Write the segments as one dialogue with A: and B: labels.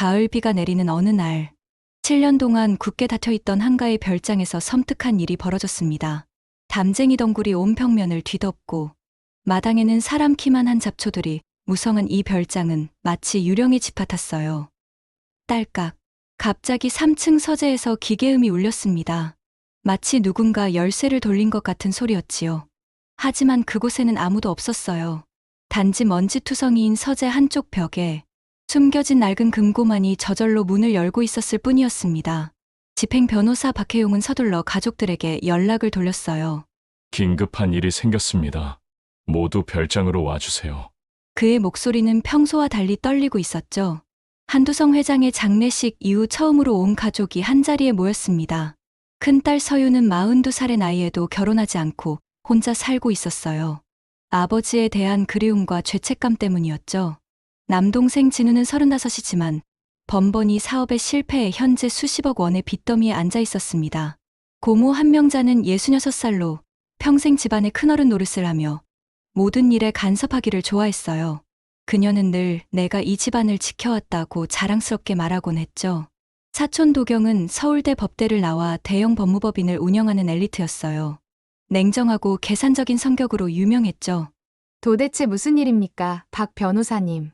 A: 가을 비가 내리는 어느 날, 7년 동안 굳게 닫혀있던 한가의 별장에서 섬뜩한 일이 벌어졌습니다. 담쟁이 덩굴이 온 평면을 뒤덮고 마당에는 사람 키만 한 잡초들이 무성한 이 별장은 마치 유령의 집 같았어요. 딸깍. 갑자기 3층 서재에서 기계음이 울렸습니다. 마치 누군가 열쇠를 돌린 것 같은 소리였지요. 하지만 그곳에는 아무도 없었어요. 단지 먼지투성이인 서재 한쪽 벽에 숨겨진 낡은 금고만이 저절로 문을 열고 있었을 뿐이었습니다. 집행 변호사 박혜용은 서둘러 가족들에게 연락을 돌렸어요.
B: 긴급한 일이 생겼습니다. 모두 별장으로 와주세요.
A: 그의 목소리는 평소와 달리 떨리고 있었죠. 한두성 회장의 장례식 이후 처음으로 온 가족이 한자리에 모였습니다. 큰딸 서유는 42살의 나이에도 결혼하지 않고 혼자 살고 있었어요. 아버지에 대한 그리움과 죄책감 때문이었죠. 남동생 진우는 35이지만 번번이 사업의 실패에 현재 수십억 원의 빚더미에 앉아 있었습니다. 고모 한명자는 66살로 평생 집안의 큰어른 노릇을 하며 모든 일에 간섭하기를 좋아했어요. 그녀는 늘 내가 이 집안을 지켜왔다고 자랑스럽게 말하곤 했죠. 사촌 도경은 서울대 법대를 나와 대형 법무법인을 운영하는 엘리트였어요. 냉정하고 계산적인 성격으로 유명했죠.
C: 도대체 무슨 일입니까, 박 변호사님?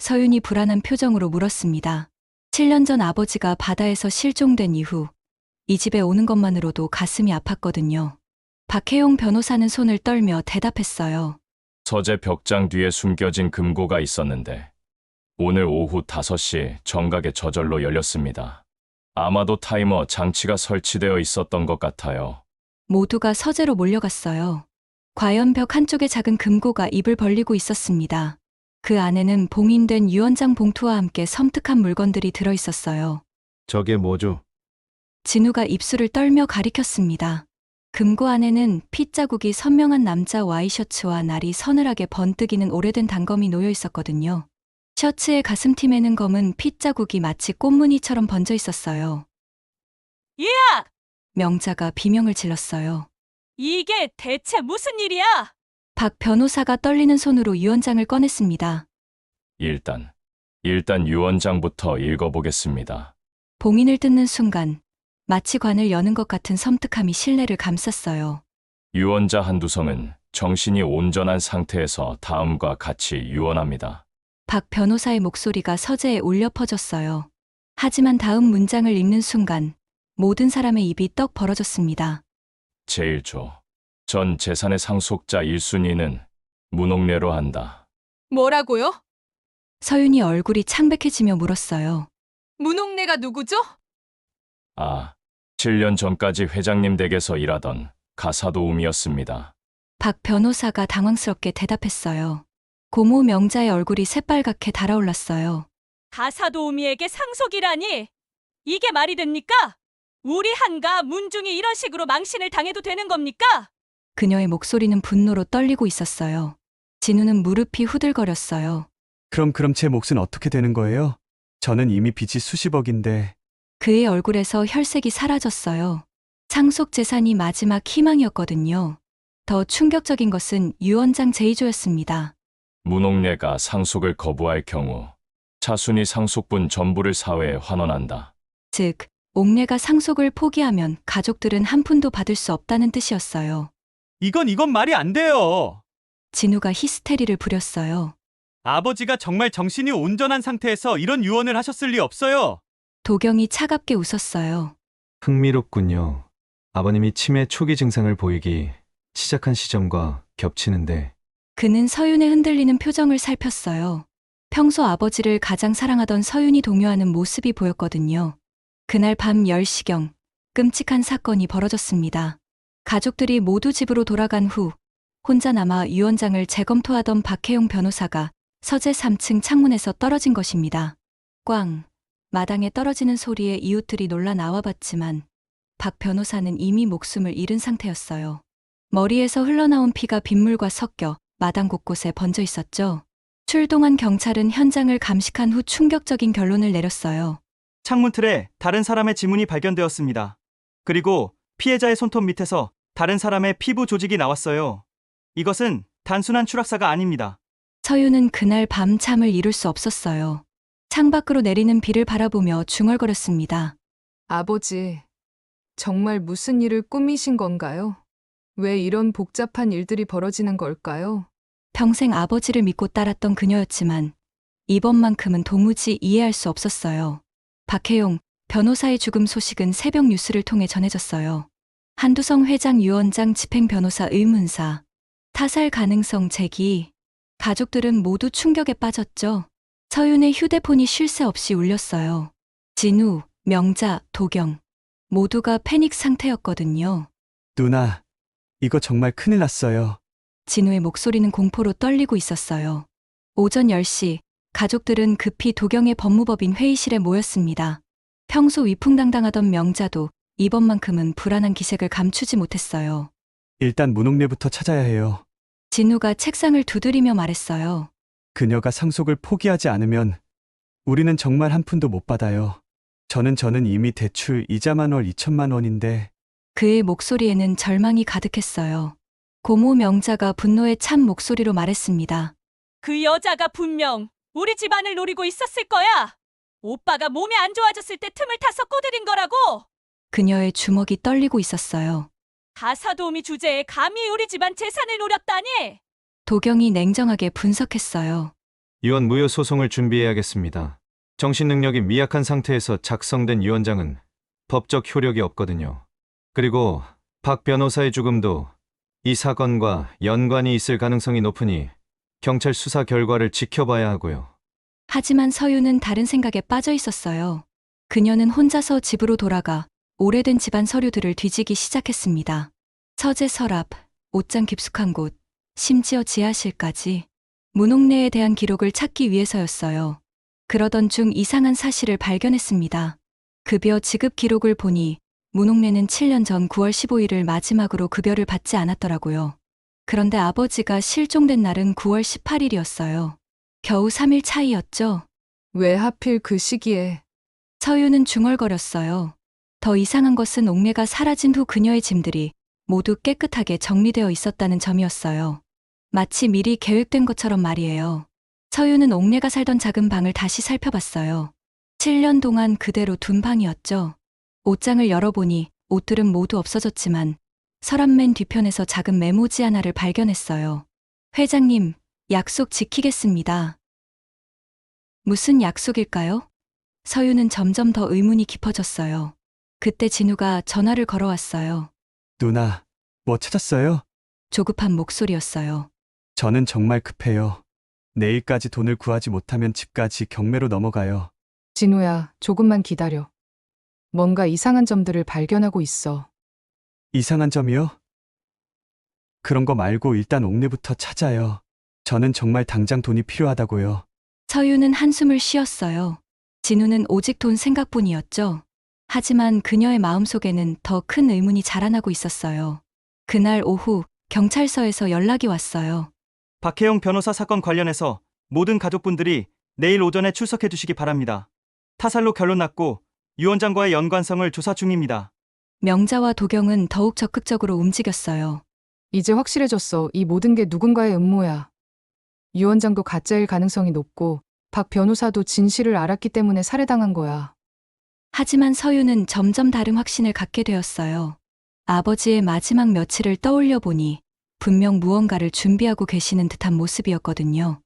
A: 서윤이 불안한 표정으로 물었습니다. 7년 전 아버지가 바다에서 실종된 이후 이 집에 오는 것만으로도 가슴이 아팠거든요. 박혜용 변호사는 손을 떨며 대답했어요.
B: 서재 벽장 뒤에 숨겨진 금고가 있었는데 오늘 오후 5시 정각에 저절로 열렸습니다. 아마도 타이머 장치가 설치되어 있었던 것 같아요.
A: 모두가 서재로 몰려갔어요. 과연 벽 한쪽에 작은 금고가 입을 벌리고 있었습니다. 그 안에는 봉인된 유언장 봉투와 함께 섬뜩한 물건들이 들어있었어요.
D: 저게 뭐죠?
A: 진우가 입술을 떨며 가리켰습니다. 금고 안에는 핏자국이 선명한 남자 와이셔츠와 날이 서늘하게 번뜩이는 오래된 단검이 놓여 있었거든요. 셔츠의 가슴팀에는 검은 핏자국이 마치 꽃무늬처럼 번져 있었어요.
E: 이야!
A: 명자가 비명을 질렀어요.
E: 이게 대체 무슨 일이야?
A: 박 변호사가 떨리는 손으로 유언장을 꺼냈습니다.
B: 일단 유언장부터 읽어보겠습니다.
A: 봉인을 뜯는 순간 마치 관을 여는 것 같은 섬뜩함이 신뢰를 감쌌어요.
B: 유언자 한두성은 정신이 온전한 상태에서 다음과 같이 유언합니다.
A: 박 변호사의 목소리가 서재에 울려 퍼졌어요. 하지만 다음 문장을 읽는 순간 모든 사람의 입이 떡 벌어졌습니다.
B: 제1조. 전 재산의 상속자 1순위는 문옥례로 한다.
E: 뭐라고요?
A: 서윤이 얼굴이 창백해지며 물었어요.
E: 문옥래가 누구죠?
B: 7년 전까지 회장님 댁에서 일하던 가사도우미였습니다.
A: 박 변호사가 당황스럽게 대답했어요. 고모 명자의 얼굴이 새빨갛게 달아올랐어요.
E: 가사도우미에게 상속이라니! 이게 말이 됩니까? 우리 한가 문중이 이런 식으로 망신을 당해도 되는 겁니까?
A: 그녀의 목소리는 분노로 떨리고 있었어요. 진우는 무릎이 후들거렸어요.
F: 그럼 제 몫은 어떻게 되는 거예요? 저는 이미 빚이 수십억인데.
A: 그의 얼굴에서 혈색이 사라졌어요. 상속 재산이 마지막 희망이었거든요. 더 충격적인 것은 유언장 제2조였습니다.
B: 문옥례가 상속을 거부할 경우 차순위 상속분 전부를 사회에 환원한다.
A: 즉, 옥례가 상속을 포기하면 가족들은 한 푼도 받을 수 없다는 뜻이었어요.
F: 이건 말이 안 돼요.
A: 진우가 히스테리를 부렸어요.
F: 아버지가 정말 정신이 온전한 상태에서 이런 유언을 하셨을 리 없어요.
A: 도경이 차갑게 웃었어요.
D: 흥미롭군요. 아버님이 치매 초기 증상을 보이기 시작한 시점과 겹치는데
A: 그는 서윤의 흔들리는 표정을 살폈어요. 평소 아버지를 가장 사랑하던 서윤이 동요하는 모습이 보였거든요. 그날 밤 10시경 끔찍한 사건이 벌어졌습니다. 가족들이 모두 집으로 돌아간 후 혼자 남아 유언장을 재검토하던 박혜용 변호사가 서재 3층 창문에서 떨어진 것입니다. 꽝! 마당에 떨어지는 소리에 이웃들이 놀라 나와봤지만 박 변호사는 이미 목숨을 잃은 상태였어요. 머리에서 흘러나온 피가 빗물과 섞여 마당 곳곳에 번져 있었죠. 출동한 경찰은 현장을 감식한 후 충격적인 결론을 내렸어요.
G: 창문 틀에 다른 사람의 지문이 발견되었습니다. 그리고 피해자의 손톱 밑에서 다른 사람의 피부 조직이 나왔어요. 이것은 단순한 추락사가 아닙니다.
A: 서윤은 그날 밤 잠을 이룰 수 없었어요. 창밖으로 내리는 비를 바라보며 중얼거렸습니다.
C: 아버지, 정말 무슨 일을 꾸미신 건가요? 왜 이런 복잡한 일들이 벌어지는 걸까요?
A: 평생 아버지를 믿고 따랐던 그녀였지만 이번만큼은 도무지 이해할 수 없었어요. 박혜용 변호사의 죽음 소식은 새벽 뉴스를 통해 전해졌어요. 한두성 회장 유언장 집행 변호사 의문사, 타살 가능성 제기. 가족들은 모두 충격에 빠졌죠. 서윤의 휴대폰이 쉴 새 없이 울렸어요. 진우, 명자, 도경 모두가 패닉 상태였거든요.
F: 누나, 이거 정말 큰일 났어요.
A: 진우의 목소리는 공포로 떨리고 있었어요. 오전 10시 가족들은 급히 도경의 법무법인 회의실에 모였습니다. 평소 위풍당당하던 명자도 이번만큼은 불안한 기색을 감추지 못했어요.
F: 일단 문옥래부터 찾아야 해요.
A: 진우가 책상을 두드리며 말했어요.
F: 그녀가 상속을 포기하지 않으면 우리는 정말 한 푼도 못 받아요. 저는 이미 대출 이자만 월 2천만 원인데
A: 그의 목소리에는 절망이 가득했어요. 고모 명자가 분노에 찬 목소리로 말했습니다.
E: 그 여자가 분명 우리 집안을 노리고 있었을 거야. 오빠가 몸이 안 좋아졌을 때 틈을 타서 꼬드린 거라고.
A: 그녀의 주먹이 떨리고 있었어요.
E: 가사도우미 주제에 감히 우리 집안 재산을 노렸다니.
A: 도경이 냉정하게 분석했어요.
D: 유언 무효 소송을 준비해야겠습니다. 정신 능력이 미약한 상태에서 작성된 유언장은 법적 효력이 없거든요. 그리고 박 변호사의 죽음도 이 사건과 연관이 있을 가능성이 높으니 경찰 수사 결과를 지켜봐야 하고요.
A: 하지만 서유는 다른 생각에 빠져 있었어요. 그녀는 혼자서 집으로 돌아가 오래된 집안 서류들을 뒤지기 시작했습니다. 서재 서랍, 옷장 깊숙한 곳, 심지어 지하실까지. 문옥래에 대한 기록을 찾기 위해서였어요. 그러던 중 이상한 사실을 발견했습니다. 급여 지급 기록을 보니 문옥래는 7년 전 9월 15일을 마지막으로 급여를 받지 않았더라고요. 그런데 아버지가 실종된 날은 9월 18일이었어요. 겨우 3일 차이였죠.
C: 왜 하필 그 시기에?
A: 서유는 중얼거렸어요. 더 이상한 것은 옥래가 사라진 후 그녀의 짐들이 모두 깨끗하게 정리되어 있었다는 점이었어요. 마치 미리 계획된 것처럼 말이에요. 서유는 옥래가 살던 작은 방을 다시 살펴봤어요. 7년 동안 그대로 둔 방이었죠. 옷장을 열어보니 옷들은 모두 없어졌지만 서랍 맨 뒤편에서 작은 메모지 하나를 발견했어요. 회장님, 약속 지키겠습니다. 무슨 약속일까요? 서유는 점점 더 의문이 깊어졌어요. 그때 진우가 전화를 걸어왔어요.
F: 누나, 뭐 찾았어요?
A: 조급한 목소리였어요.
F: 저는 정말 급해요. 내일까지 돈을 구하지 못하면 집까지 경매로 넘어가요.
C: 진우야, 조금만 기다려. 뭔가 이상한 점들을 발견하고 있어.
F: 이상한 점이요? 그런 거 말고 일단 옥내부터 찾아요. 저는 정말 당장 돈이 필요하다고요.
A: 서유는 한숨을 쉬었어요. 진우는 오직 돈 생각뿐이었죠. 하지만 그녀의 마음속에는 더 큰 의문이 자라나고 있었어요. 그날 오후 경찰서에서 연락이 왔어요.
G: 박혜영 변호사 사건 관련해서 모든 가족분들이 내일 오전에 출석해 주시기 바랍니다. 타살로 결론 났고 유언장과의 연관성을 조사 중입니다.
A: 명자와 도경은 더욱 적극적으로 움직였어요.
C: 이제 확실해졌어. 이 모든 게 누군가의 음모야. 유언장도 가짜일 가능성이 높고 박 변호사도 진실을 알았기 때문에 살해당한 거야.
A: 하지만 서유는 점점 다른 확신을 갖게 되었어요. 아버지의 마지막 며칠을 떠올려 보니 분명 무언가를 준비하고 계시는 듯한 모습이었거든요.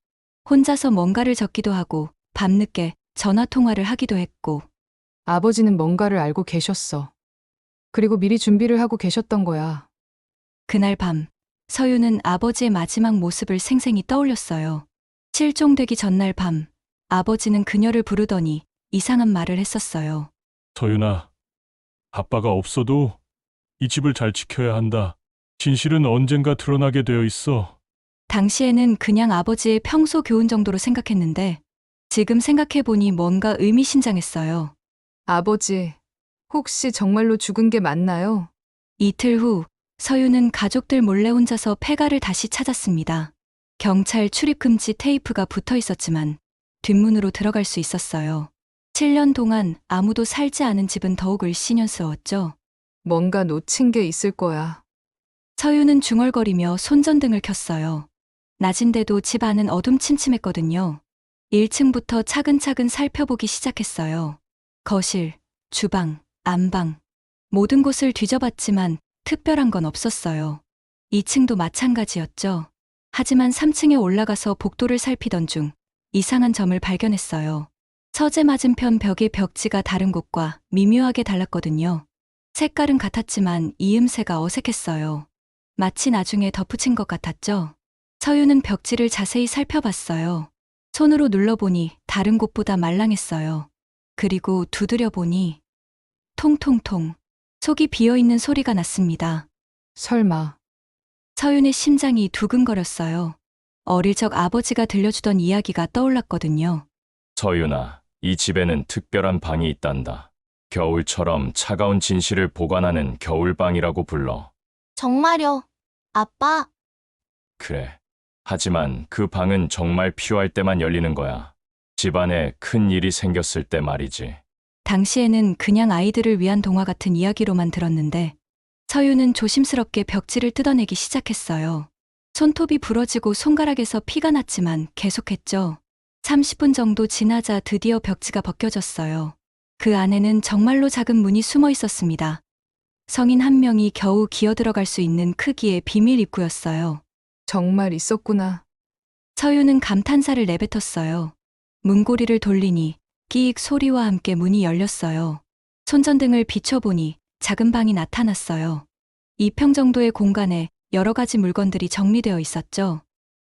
A: 혼자서 뭔가를 적기도 하고 밤늦게 전화통화를 하기도 했고
C: 아버지는 뭔가를 알고 계셨어. 그리고 미리 준비를 하고 계셨던 거야.
A: 그날 밤 서유는 아버지의 마지막 모습을 생생히 떠올렸어요. 실종되기 전날 밤 아버지는 그녀를 부르더니 이상한 말을 했었어요.
H: 서윤아, 아빠가 없어도 이 집을 잘 지켜야 한다. 진실은 언젠가 드러나게 되어 있어.
A: 당시에는 그냥 아버지의 평소 교훈 정도로 생각했는데 지금 생각해보니 뭔가 의미심장했어요.
C: 아버지, 혹시 정말로 죽은 게 맞나요?
A: 이틀 후 서유는 가족들 몰래 혼자서 폐가를 다시 찾았습니다. 경찰 출입금지 테이프가 붙어 있었지만 뒷문으로 들어갈 수 있었어요. 7년 동안 아무도 살지 않은 집은 더욱 을씨년스러웠죠.
C: 뭔가 놓친 게 있을 거야.
A: 서유는 중얼거리며 손전등을 켰어요. 낮인데도 집 안은 어둠침침했거든요. 1층부터 차근차근 살펴보기 시작했어요. 거실, 주방, 안방, 모든 곳을 뒤져봤지만 특별한 건 없었어요. 2층도 마찬가지였죠. 하지만 3층에 올라가서 복도를 살피던 중 이상한 점을 발견했어요. 서재 맞은편 벽의 벽지가 다른 곳과 미묘하게 달랐거든요. 색깔은 같았지만 이음새가 어색했어요. 마치 나중에 덧붙인 것 같았죠. 서유는 벽지를 자세히 살펴봤어요. 손으로 눌러보니 다른 곳보다 말랑했어요. 그리고 두드려보니 통통통 속이 비어있는 소리가 났습니다.
C: 설마.
A: 서윤의 심장이 두근거렸어요. 어릴 적 아버지가 들려주던 이야기가 떠올랐거든요.
B: 서윤아, 이 집에는 특별한 방이 있단다. 겨울처럼 차가운 진실을 보관하는 겨울방이라고 불러.
I: 정말요? 아빠,
B: 그래. 하지만 그 방은 정말 필요할 때만 열리는 거야. 집안에 큰 일이 생겼을 때 말이지.
A: 당시에는 그냥 아이들을 위한 동화 같은 이야기로만 들었는데 서윤은 조심스럽게 벽지를 뜯어내기 시작했어요. 손톱이 부러지고 손가락에서 피가 났지만 계속했죠. 30분 정도 지나자 드디어 벽지가 벗겨졌어요. 그 안에는 정말로 작은 문이 숨어 있었습니다. 성인 한 명이 겨우 기어들어갈 수 있는 크기의 비밀 입구였어요.
C: 정말 있었구나.
A: 서윤은 감탄사를 내뱉었어요. 문고리를 돌리니 끼익 소리와 함께 문이 열렸어요. 손전등을 비춰보니 작은 방이 나타났어요. 2평 정도의 공간에 여러 가지 물건들이 정리되어 있었죠.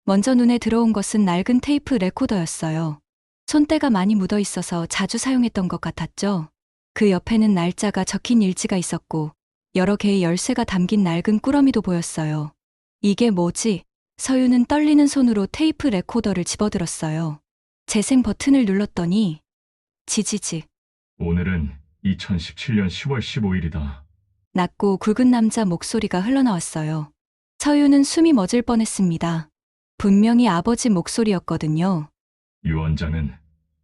A: 먼저 눈에 들어온 것은 낡은 테이프 레코더였어요. 손때가 많이 묻어 있어서 자주 사용했던 것 같았죠. 그 옆에는 날짜가 적힌 일지가 있었고 여러 개의 열쇠가 담긴 낡은 꾸러미도 보였어요. 이게 뭐지? 서윤은 떨리는 손으로 테이프 레코더를 집어들었어요. 재생 버튼을 눌렀더니 지지직
H: 오늘은 2017년 10월 15일이다.
A: 낮고 굵은 남자 목소리가 흘러나왔어요. 서윤은 숨이 멎을 뻔했습니다. 분명히 아버지 목소리였거든요.
H: 유 원장은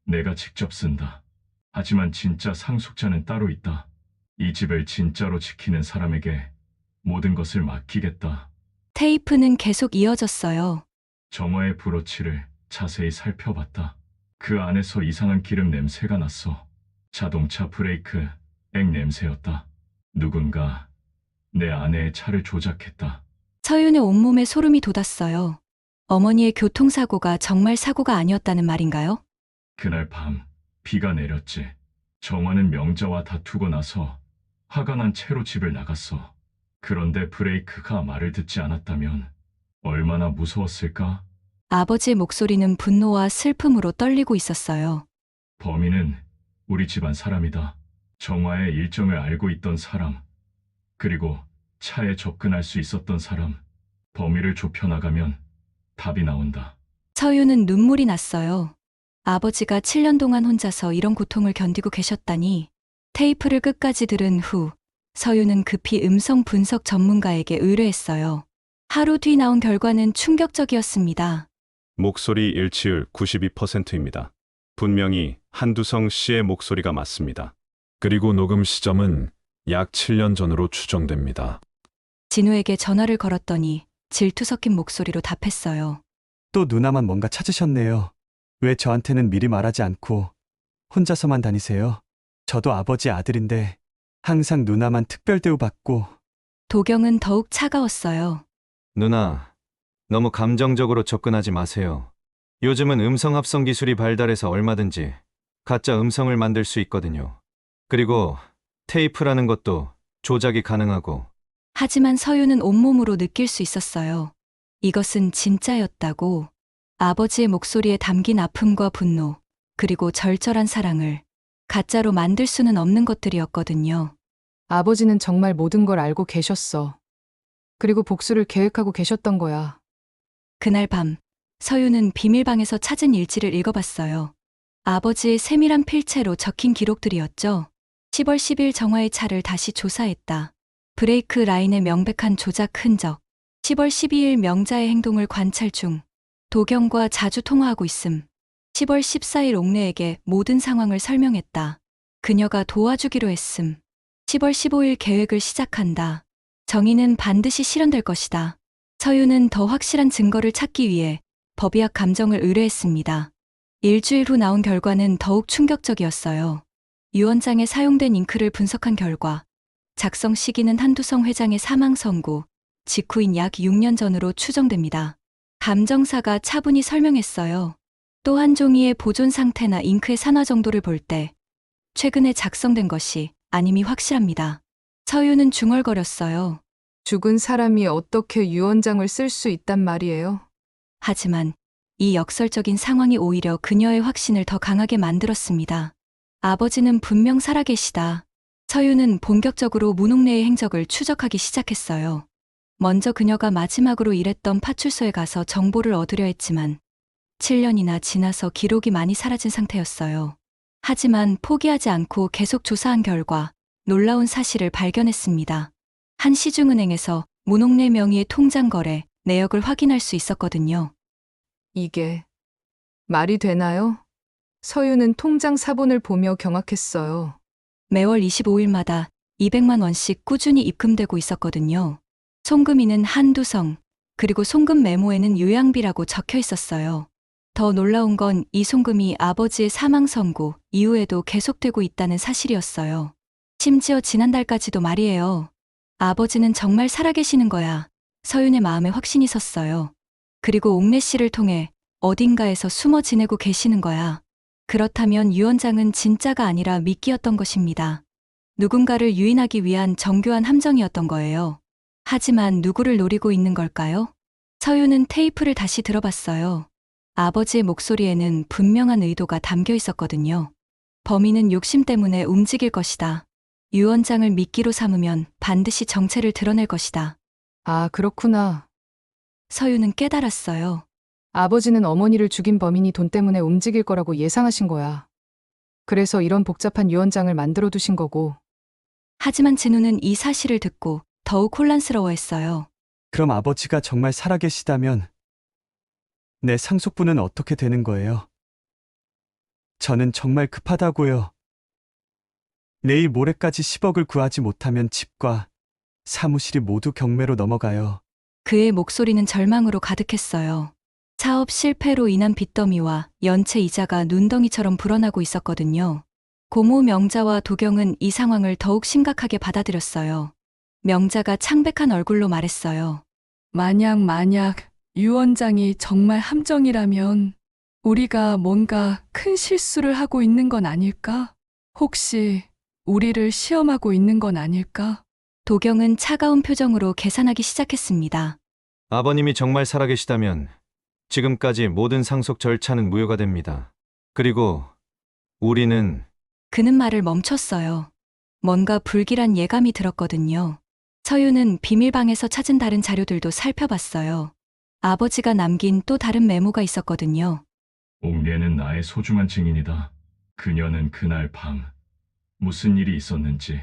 H: 내가 직접 쓴다. 하지만 진짜 상속자는 따로 있다. 이 집을 진짜로 지키는 사람에게 모든 것을 맡기겠다.
A: 테이프는 계속 이어졌어요.
H: 정화의 브로치를 자세히 살펴봤다. 그 안에서 이상한 기름 냄새가 났어. 자동차 브레이크 액 냄새였다. 누군가 내 아내의 차를 조작했다.
A: 서윤의 온몸에 소름이 돋았어요. 어머니의 교통사고가 정말 사고가 아니었다는 말인가요?
H: 그날 밤 비가 내렸지. 정화는 명자와 다투고 나서 화가 난 채로 집을 나갔어. 그런데 브레이크가 말을 듣지 않았다면 얼마나 무서웠을까?
A: 아버지의 목소리는 분노와 슬픔으로 떨리고 있었어요.
H: 범인은 우리 집안 사람이다. 정화의 일정을 알고 있던 사람, 그리고 차에 접근할 수 있었던 사람. 범위를 좁혀나가면 답이 나온다.
A: 서윤은 눈물이 났어요. 아버지가 7년 동안 혼자서 이런 고통을 견디고 계셨다니. 테이프를 끝까지 들은 후 서윤은 급히 음성 분석 전문가에게 의뢰했어요. 하루 뒤 나온 결과는 충격적이었습니다.
J: 목소리 일치율 92%입니다. 분명히 한두성 씨의 목소리가 맞습니다. 그리고 녹음 시점은 약 7년 전으로 추정됩니다.
A: 진우에게 전화를 걸었더니 질투 섞인 목소리로 답했어요.
F: 또 누나만 뭔가 찾으셨네요. 왜 저한테는 미리 말하지 않고 혼자서만 다니세요? 저도 아버지 아들인데 항상 누나만 특별 대우받고.
A: 도경은 더욱 차가웠어요.
D: 누나, 너무 감정적으로 접근하지 마세요. 요즘은 음성 합성 기술이 발달해서 얼마든지 가짜 음성을 만들 수 있거든요. 그리고 테이프라는 것도 조작이 가능하고.
A: 하지만 서윤은 온몸으로 느낄 수 있었어요. 이것은 진짜였다고. 아버지의 목소리에 담긴 아픔과 분노, 그리고 절절한 사랑을 가짜로 만들 수는 없는 것들이었거든요.
C: 아버지는 정말 모든 걸 알고 계셨어. 그리고 복수를 계획하고 계셨던 거야.
A: 그날 밤, 서윤은 비밀방에서 찾은 일지를 읽어봤어요. 아버지의 세밀한 필체로 적힌 기록들이었죠. 10월 10일 정화의 차를 다시 조사했다. 브레이크 라인의 명백한 조작 흔적. 10월 12일 명자의 행동을 관찰 중. 도경과 자주 통화하고 있음. 10월 14일 옥래에게 모든 상황을 설명했다. 그녀가 도와주기로 했음. 10월 15일 계획을 시작한다. 정의는 반드시 실현될 것이다. 서윤은 더 확실한 증거를 찾기 위해 법의학 감정을 의뢰했습니다. 일주일 후 나온 결과는 더욱 충격적이었어요. 유언장에 사용된 잉크를 분석한 결과 작성 시기는 한두성 회장의 사망 선고 직후인 약 6년 전으로 추정됩니다. 감정사가 차분히 설명했어요. 또한 종이의 보존 상태나 잉크의 산화 정도를 볼 때 최근에 작성된 것이 아님이 확실합니다. 서유는 중얼거렸어요.
C: 죽은 사람이 어떻게 유언장을 쓸 수 있단 말이에요?
A: 하지만 이 역설적인 상황이 오히려 그녀의 확신을 더 강하게 만들었습니다. 아버지는 분명 살아계시다. 서유는 본격적으로 문옥래의 행적을 추적하기 시작했어요. 먼저 그녀가 마지막으로 일했던 파출소에 가서 정보를 얻으려 했지만 7년이나 지나서 기록이 많이 사라진 상태였어요. 하지만 포기하지 않고 계속 조사한 결과 놀라운 사실을 발견했습니다. 한 시중은행에서 문옥래 명의의 통장 거래 내역을 확인할 수 있었거든요.
C: 이게 말이 되나요? 서유는 통장 사본을 보며 경악했어요.
A: 매월 25일마다 200만 원씩 꾸준히 입금되고 있었거든요. 송금인은 한두성, 그리고 송금 메모에는 요양비라고 적혀 있었어요. 더 놀라운 건 이 송금이 아버지의 사망 선고 이후에도 계속되고 있다는 사실이었어요. 심지어 지난달까지도 말이에요. 아버지는 정말 살아계시는 거야. 서윤의 마음에 확신이 섰어요. 그리고 옥래 씨를 통해 어딘가에서 숨어 지내고 계시는 거야. 그렇다면 유언장은 진짜가 아니라 미끼였던 것입니다. 누군가를 유인하기 위한 정교한 함정이었던 거예요. 하지만 누구를 노리고 있는 걸까요? 서윤은 테이프를 다시 들어봤어요. 아버지의 목소리에는 분명한 의도가 담겨 있었거든요. 범인은 욕심 때문에 움직일 것이다. 유언장을 미끼로 삼으면 반드시 정체를 드러낼 것이다.
C: 아, 그렇구나.
A: 서윤은 깨달았어요.
C: 아버지는 어머니를 죽인 범인이 돈 때문에 움직일 거라고 예상하신 거야. 그래서 이런 복잡한 유언장을 만들어 두신 거고.
A: 하지만 진우는 이 사실을 듣고 더욱 혼란스러워했어요.
F: 그럼 아버지가 정말 살아계시다면 내 상속분은 어떻게 되는 거예요? 저는 정말 급하다고요. 내일 모레까지 10억을 구하지 못하면 집과 사무실이 모두 경매로 넘어가요.
A: 그의 목소리는 절망으로 가득했어요. 사업 실패로 인한 빚더미와 연체 이자가 눈덩이처럼 불어나고 있었거든요. 고모 명자와 도경은 이 상황을 더욱 심각하게 받아들였어요. 명자가 창백한 얼굴로 말했어요.
K: 만약 유언장이 정말 함정이라면 우리가 뭔가 큰 실수를 하고 있는 건 아닐까? 혹시 우리를 시험하고 있는 건 아닐까?
A: 도경은 차가운 표정으로 계산하기 시작했습니다.
D: 아버님이 정말 살아계시다면 지금까지 모든 상속 절차는 무효가 됩니다. 그리고 우리는
A: 그는 말을 멈췄어요. 뭔가 불길한 예감이 들었거든요. 서유는 비밀방에서 찾은 다른 자료들도 살펴봤어요. 아버지가 남긴 또 다른 메모가 있었거든요.
H: 옥래는 나의 소중한 증인이다. 그녀는 그날 밤 무슨 일이 있었는지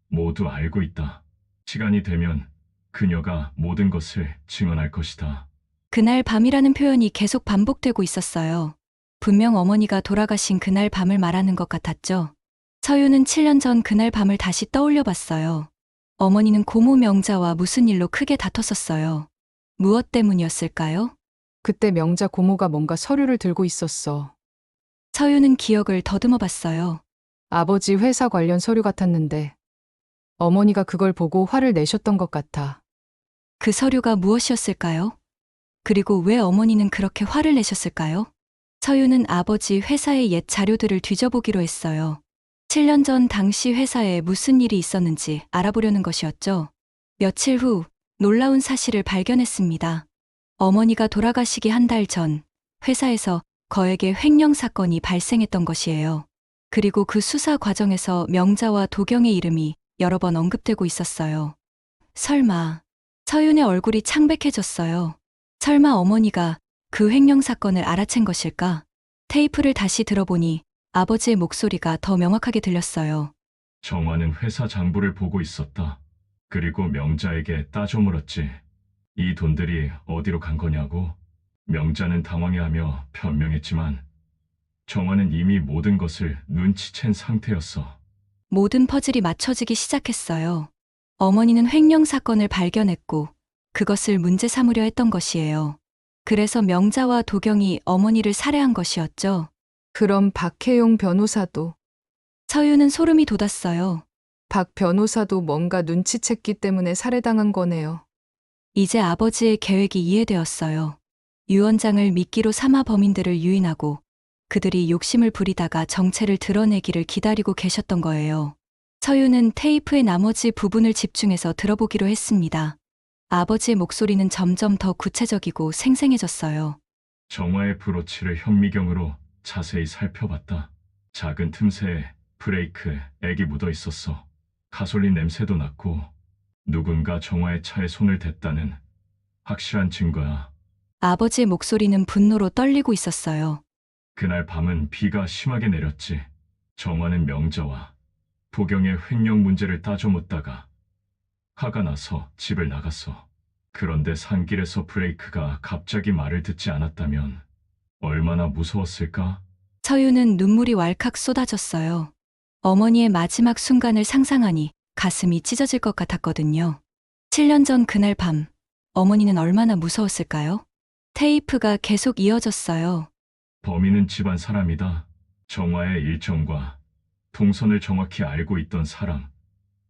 H: 모두 알고 있다. 시간이 되면 그녀가 모든 것을 증언할 것이다.
A: 그날 밤이라는 표현이 계속 반복되고 있었어요. 분명 어머니가 돌아가신 그날 밤을 말하는 것 같았죠. 서유는 7년 전 그날 밤을 다시 떠올려 봤어요. 어머니는 고모 명자와 무슨 일로 크게 다퉜었어요. 무엇 때문이었을까요?
C: 그때 명자 고모가 뭔가 서류를 들고 있었어.
A: 서유는 기억을 더듬어 봤어요.
C: 아버지 회사 관련 서류 같았는데 어머니가 그걸 보고 화를 내셨던 것 같아.
A: 그 서류가 무엇이었을까요? 그리고 왜 어머니는 그렇게 화를 내셨을까요? 서유는 아버지 회사의 옛 자료들을 뒤져보기로 했어요. 7년 전 당시 회사에 무슨 일이 있었는지 알아보려는 것이었죠. 며칠 후 놀라운 사실을 발견했습니다. 어머니가 돌아가시기 한 달 전 회사에서 거액의 횡령 사건이 발생했던 것이에요. 그리고 그 수사 과정에서 명자와 도경의 이름이 여러 번 언급되고 있었어요. 설마, 서윤의 얼굴이 창백해졌어요. 설마 어머니가 그 횡령 사건을 알아챈 것일까? 테이프를 다시 들어보니 아버지의 목소리가 더 명확하게 들렸어요.
H: 정화는 회사 장부를 보고 있었다. 그리고 명자에게 따져 물었지. 이 돈들이 어디로 간 거냐고. 명자는 당황해하며 변명했지만 정화는 이미 모든 것을 눈치챈 상태였어.
A: 모든 퍼즐이 맞춰지기 시작했어요. 어머니는 횡령 사건을 발견했고 그것을 문제 삼으려 했던 것이에요. 그래서 명자와 도경이 어머니를 살해한 것이었죠.
C: 그럼 박혜용 변호사도,
A: 서유는 소름이 돋았어요.
C: 박 변호사도 뭔가 눈치챘기 때문에 살해당한 거네요.
A: 이제 아버지의 계획이 이해되었어요. 유 원장을 미끼로 삼아 범인들을 유인하고 그들이 욕심을 부리다가 정체를 드러내기를 기다리고 계셨던 거예요. 서유는 테이프의 나머지 부분을 집중해서 들어보기로 했습니다. 아버지의 목소리는 점점 더 구체적이고 생생해졌어요.
H: 정화의 브로치를 현미경으로 자세히 살펴봤다. 작은 틈새에 브레이크 액이 묻어 있었어. 가솔린 냄새도 났고 누군가 정화의 차에 손을 댔다는 확실한 증거야.
A: 아버지의 목소리는 분노로 떨리고 있었어요.
H: 그날 밤은 비가 심하게 내렸지. 정화는 명자와 도경의 횡령 문제를 따져 묻다가 화가 나서 집을 나갔어. 그런데 산길에서 브레이크가 갑자기 말을 듣지 않았다면 얼마나 무서웠을까?
A: 서유는 눈물이 왈칵 쏟아졌어요. 어머니의 마지막 순간을 상상하니 가슴이 찢어질 것 같았거든요. 7년 전 그날 밤, 어머니는 얼마나 무서웠을까요? 테이프가 계속 이어졌어요.
H: 범인은 집안 사람이다. 정화의 일정과 동선을 정확히 알고 있던 사람,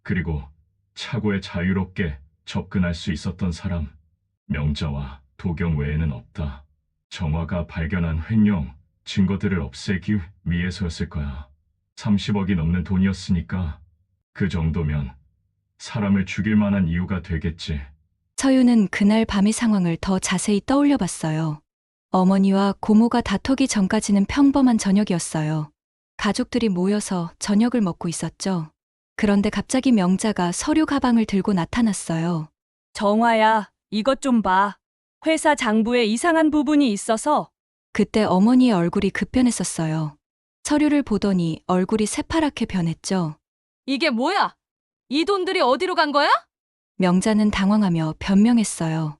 H: 그리고 차고에 자유롭게 접근할 수 있었던 사람, 명자와 도경 외에는 없다. 정화가 발견한 횡령 증거들을 없애기 위해서였을 거야. 30억이 넘는 돈이었으니까 그 정도면 사람을 죽일 만한 이유가 되겠지.
A: 서유는 그날 밤의 상황을 더 자세히 떠올려 봤어요. 어머니와 고모가 다투기 전까지는 평범한 저녁이었어요. 가족들이 모여서 저녁을 먹고 있었죠. 그런데 갑자기 명자가 서류 가방을 들고 나타났어요.
E: 정화야, 이것 좀 봐. 회사 장부에 이상한 부분이 있어서.
A: 그때 어머니의 얼굴이 급변했었어요. 서류를 보더니 얼굴이 새파랗게 변했죠.
E: 이게 뭐야? 이 돈들이 어디로 간 거야?
A: 명자는 당황하며 변명했어요.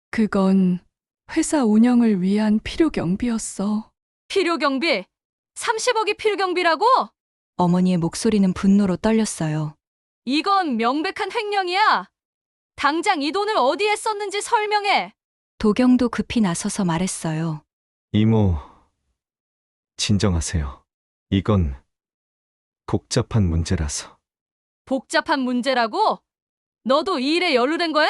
K: 그건 회사 운영을 위한 필요 경비였어.
E: 필요 경비? 30억이 필요 경비라고?
A: 어머니의 목소리는 분노로 떨렸어요.
E: 이건 명백한 횡령이야. 당장 이 돈을 어디에 썼는지 설명해.
A: 도경도 급히 나서서 말했어요.
D: 이모, 진정하세요. 이건 복잡한 문제라서.
E: 복잡한 문제라고? 너도 이 일에 연루된 거야?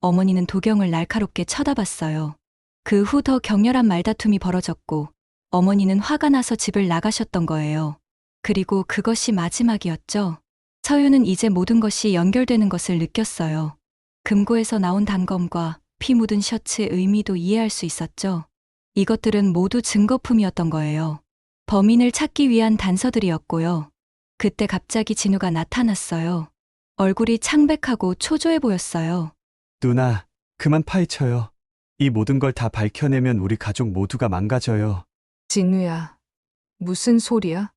A: 어머니는 도경을 날카롭게 쳐다봤어요. 그 후 더 격렬한 말다툼이 벌어졌고 어머니는 화가 나서 집을 나가셨던 거예요. 그리고 그것이 마지막이었죠. 서유는 이제 모든 것이 연결되는 것을 느꼈어요. 금고에서 나온 단검과 피 묻은 셔츠의 의미도 이해할 수 있었죠. 이것들은 모두 증거품이었던 거예요. 범인을 찾기 위한 단서들이었고요. 그때 갑자기 진우가 나타났어요. 얼굴이 창백하고 초조해 보였어요.
F: 누나, 그만 파헤쳐요. 이 모든 걸 다 밝혀내면 우리 가족 모두가 망가져요.
C: 진우야, 무슨 소리야?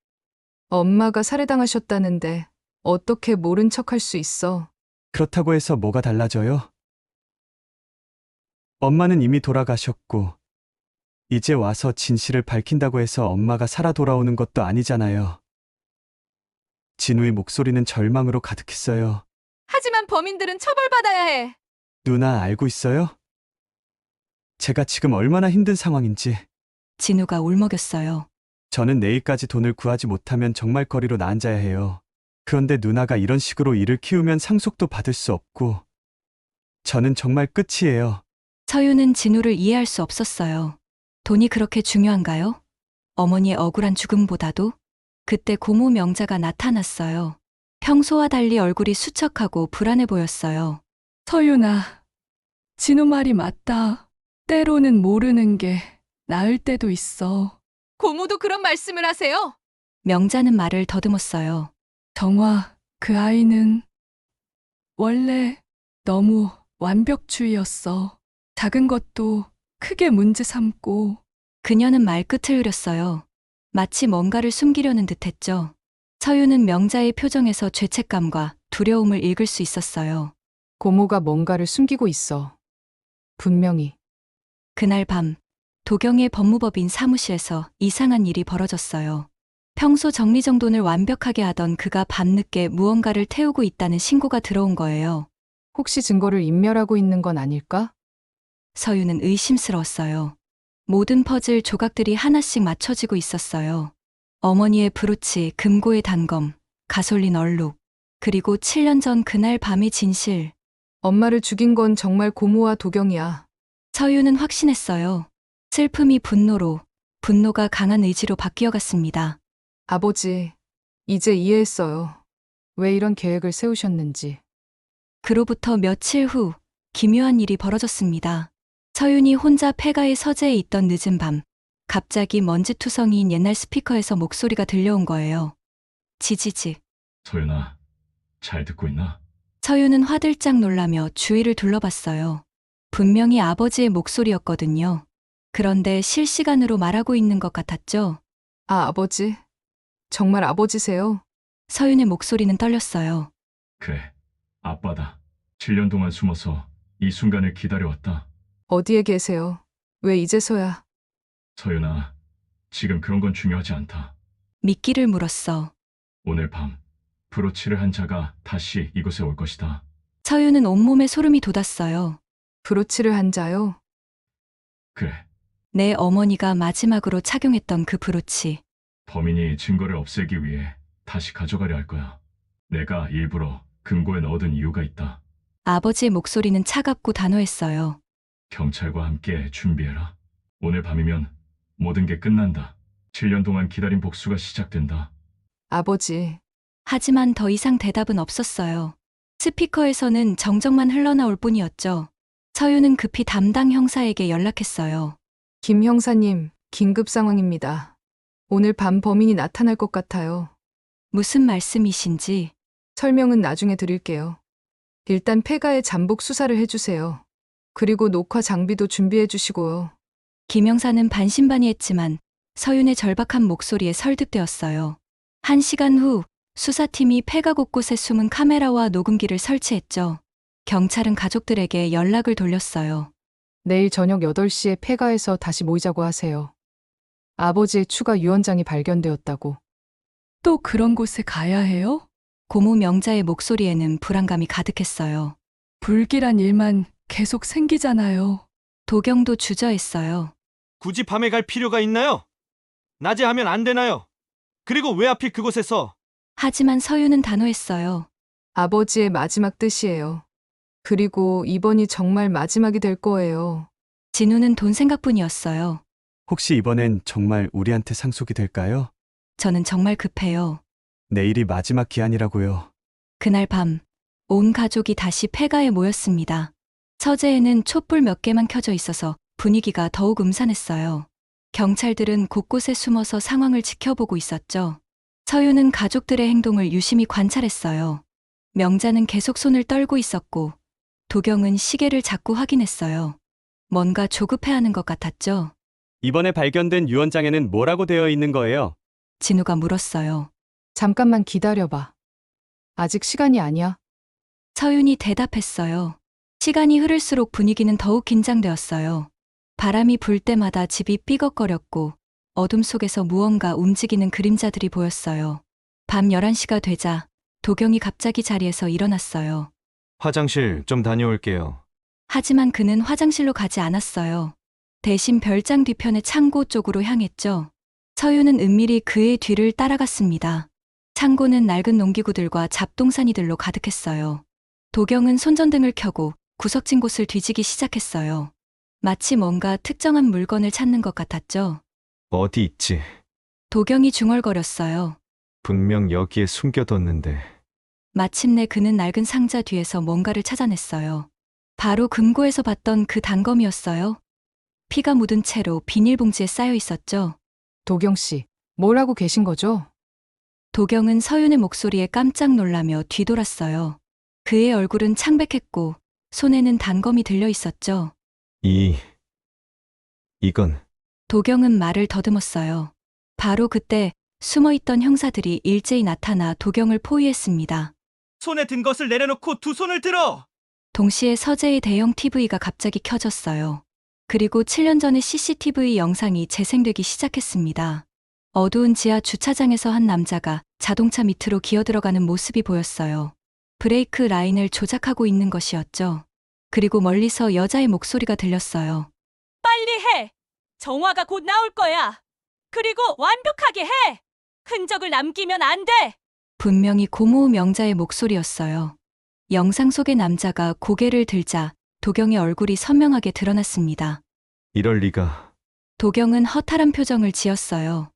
C: 엄마가 살해당하셨다는데 어떻게 모른 척할 수 있어?
F: 그렇다고 해서 뭐가 달라져요? 엄마는 이미 돌아가셨고, 이제 와서 진실을 밝힌다고 해서 엄마가 살아 돌아오는 것도 아니잖아요. 진우의 목소리는 절망으로 가득했어요.
E: 하지만 범인들은 처벌받아야 해.
F: 누나 알고 있어요? 제가 지금 얼마나 힘든 상황인지.
A: 진우가 울먹였어요.
F: 저는 내일까지 돈을 구하지 못하면 정말거리로 나앉아야 해요. 그런데 누나가 이런 식으로 일을 키우면 상속도 받을 수 없고 저는 정말 끝이에요.
A: 서유는 진우를 이해할 수 없었어요. 돈이 그렇게 중요한가요? 어머니의 억울한 죽음보다도? 그때 고모 명자가 나타났어요. 평소와 달리 얼굴이 수척하고 불안해 보였어요.
K: 서윤아, 진우 말이 맞다. 때로는 모르는 게 나을 때도 있어.
E: 고모도 그런 말씀을 하세요.
A: 명자는 말을 더듬었어요.
K: 정화, 그 아이는 원래 너무 완벽주의였어. 작은 것도 크게 문제 삼고.
A: 그녀는 말끝을 흐렸어요. 마치 뭔가를 숨기려는 듯했죠. 서유는 명자의 표정에서 죄책감과 두려움을 읽을 수 있었어요.
C: 고모가 뭔가를 숨기고 있어. 분명히.
A: 그날 밤 도경의 법무법인 사무실에서 이상한 일이 벌어졌어요. 평소 정리정돈을 완벽하게 하던 그가 밤늦게 무언가를 태우고 있다는 신고가 들어온 거예요.
C: 혹시 증거를 인멸하고 있는 건 아닐까?
A: 서유는 의심스러웠어요. 모든 퍼즐 조각들이 하나씩 맞춰지고 있었어요. 어머니의 브로치, 금고의 단검, 가솔린 얼룩, 그리고 7년 전 그날 밤의 진실.
C: 엄마를 죽인 건 정말 고모와 도경이야.
A: 서유는 확신했어요. 슬픔이 분노로, 분노가 강한 의지로 바뀌어갔습니다.
C: 아버지, 이제 이해했어요. 왜 이런 계획을 세우셨는지.
A: 그로부터 며칠 후 기묘한 일이 벌어졌습니다. 서윤이 혼자 폐가의 서재에 있던 늦은 밤, 갑자기 먼지투성이인 옛날 스피커에서 목소리가 들려온 거예요. 지지직.
H: 소연아, 잘 듣고 있나?
A: 서윤은 화들짝 놀라며 주위를 둘러봤어요. 분명히 아버지의 목소리였거든요. 그런데 실시간으로 말하고 있는 것 같았죠?
C: 아, 아버지. 정말 아버지세요?
A: 서윤의 목소리는 떨렸어요.
H: 그래, 아빠다. 7년 동안 숨어서 이 순간을 기다려왔다.
C: 어디에 계세요? 왜 이제서야?
H: 서연아, 지금 그런 건 중요하지 않다.
A: 미끼를 물었어.
H: 오늘 밤 브로치를 한 자가 다시 이곳에 올 것이다.
A: 서윤은 온몸에 소름이 돋았어요.
C: 브로치를 한 자요?
H: 그래,
A: 내 어머니가 마지막으로 착용했던 그 브로치.
H: 범인이 증거를 없애기 위해 다시 가져가려 할 거야. 내가 일부러 금고에 넣어둔 이유가 있다.
A: 아버지의 목소리는 차갑고 단호했어요.
H: 경찰과 함께 준비해라. 오늘 밤이면 모든 게 끝난다. 7년 동안 기다린 복수가 시작된다.
C: 아버지,
A: 하지만 더 이상 대답은 없었어요. 스피커에서는 정적만 흘러나올 뿐이었죠. 서윤은 급히 담당 형사에게 연락했어요.
C: 김 형사님, 긴급 상황입니다. 오늘 밤 범인이 나타날 것 같아요.
A: 무슨 말씀이신지.
C: 설명은 나중에 드릴게요. 일단 폐가의 잠복 수사를 해주세요. 그리고 녹화 장비도 준비해 주시고요.
A: 김 형사는 반신반의했지만 서윤의 절박한 목소리에 설득되었어요. 1시간 후 수사팀이 폐가 곳곳에 숨은 카메라와 녹음기를 설치했죠. 경찰은 가족들에게 연락을 돌렸어요.
C: 내일 저녁 8시에 폐가에서 다시 모이자고 하세요. 아버지의 추가 유언장이 발견되었다고.
K: 또 그런 곳에 가야 해요?
A: 고모 명자의 목소리에는 불안감이 가득했어요.
K: 불길한 일만 계속 생기잖아요.
A: 도경도 주저했어요.
D: 굳이 밤에 갈 필요가 있나요? 낮에 하면 안 되나요? 그리고 왜 하필 그곳에서?
A: 하지만 서윤은 단호했어요.
C: 아버지의 마지막 뜻이에요. 그리고 이번이 정말 마지막이 될 거예요.
A: 진우는 돈 생각뿐이었어요.
F: 혹시 이번엔 정말 우리한테 상속이 될까요?
A: 저는 정말 급해요.
F: 내일이 마지막 기한이라고요.
A: 그날 밤, 온 가족이 다시 폐가에 모였습니다. 서재에는 촛불 몇 개만 켜져 있어서 분위기가 더욱 음산했어요. 경찰들은 곳곳에 숨어서 상황을 지켜보고 있었죠. 서윤은 가족들의 행동을 유심히 관찰했어요. 명자는 계속 손을 떨고 있었고, 도경은 시계를 자꾸 확인했어요. 뭔가 조급해하는 것 같았죠.
F: 이번에 발견된 유언장에는 뭐라고 되어 있는 거예요?
A: 진우가 물었어요.
C: 잠깐만 기다려봐. 아직 시간이 아니야.
A: 서윤이 대답했어요. 시간이 흐를수록 분위기는 더욱 긴장되었어요. 바람이 불 때마다 집이 삐걱거렸고 어둠 속에서 무언가 움직이는 그림자들이 보였어요. 밤 11시가 되자 도경이 갑자기 자리에서 일어났어요.
D: 화장실 좀 다녀올게요.
A: 하지만 그는 화장실로 가지 않았어요. 대신 별장 뒤편의 창고 쪽으로 향했죠. 서윤은 은밀히 그의 뒤를 따라갔습니다. 창고는 낡은 농기구들과 잡동사니들로 가득했어요. 도경은 손전등을 켜고 구석진 곳을 뒤지기 시작했어요. 마치 뭔가 특정한 물건을 찾는 것 같았죠.
D: 어디 있지?
A: 도경이 중얼거렸어요.
D: 분명 여기에 숨겨뒀는데.
A: 마침내 그는 낡은 상자 뒤에서 뭔가를 찾아냈어요. 바로 금고에서 봤던 그 단검이었어요. 피가 묻은 채로 비닐봉지에 쌓여 있었죠.
C: 도경 씨, 뭘 하고 계신 거죠?
A: 도경은 서윤의 목소리에 깜짝 놀라며 뒤돌았어요. 그의 얼굴은 창백했고 손에는 단검이 들려 있었죠.
D: 이건
A: 도경은 말을 더듬었어요. 바로 그때 숨어있던 형사들이 일제히 나타나 도경을 포위했습니다.
G: 손에 든 것을 내려놓고 두 손을 들어!
A: 동시에 서재의 대형 TV가 갑자기 켜졌어요. 그리고 7년 전의 CCTV 영상이 재생되기 시작했습니다. 어두운 지하 주차장에서 한 남자가 자동차 밑으로 기어들어가는 모습이 보였어요. 브레이크 라인을 조작하고 있는 것이었죠. 그리고 멀리서 여자의 목소리가 들렸어요.
E: 빨리 해! 정화가 곧 나올 거야. 그리고 완벽하게 해. 흔적을 남기면 안 돼.
A: 분명히 고모 명자의 목소리였어요. 영상 속의 남자가 고개를 들자 도경의 얼굴이 선명하게 드러났습니다.
D: 이럴 리가.
A: 도경은 허탈한 표정을 지었어요.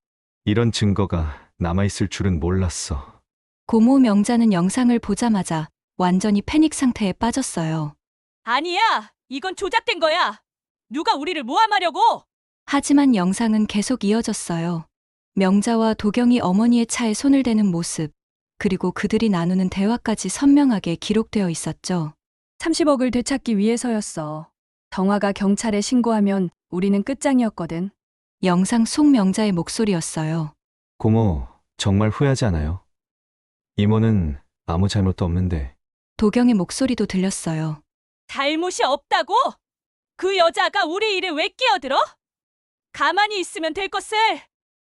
D: 이런 증거가 남아있을 줄은 몰랐어.
A: 고모 명자는 영상을 보자마자 완전히 패닉 상태에 빠졌어요.
E: 아니야. 이건 조작된 거야. 누가 우리를 모함하려고?
A: 하지만 영상은 계속 이어졌어요. 명자와 도경이 어머니의 차에 손을 대는 모습, 그리고 그들이 나누는 대화까지 선명하게 기록되어 있었죠.
K: 30억을 되찾기 위해서였어. 정화가 경찰에 신고하면 우리는 끝장이었거든.
A: 영상 속 명자의 목소리였어요.
D: 고모, 정말 후회하지 않아요? 이모는 아무 잘못도 없는데.
A: 도경의 목소리도 들렸어요.
E: 잘못이 없다고? 그 여자가 우리 일에 왜 끼어들어? 가만히 있으면 될 것을.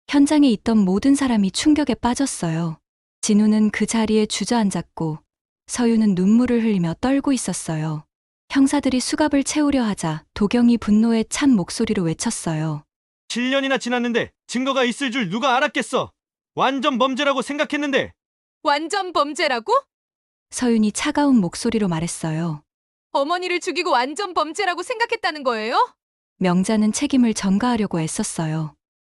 A: 현장에 있던 모든 사람이 충격에 빠졌어요. 진우는 그 자리에 주저앉았고 서유는 눈물을 흘리며 떨고 있었어요. 형사들이 수갑을 채우려 하자 도경이 분노에 찬 목소리로 외쳤어요.
D: 7년이나 지났는데 증거가 있을 줄 누가 알았겠어? 완전 범죄라고 생각했는데.
L: 완전 범죄라고?
A: 서윤이 차가운 목소리로 말했어요.
L: 어머니를 죽이고 완전 범죄라고 생각했다는 거예요?
A: 명자는 책임을 전가하려고 애썼어요.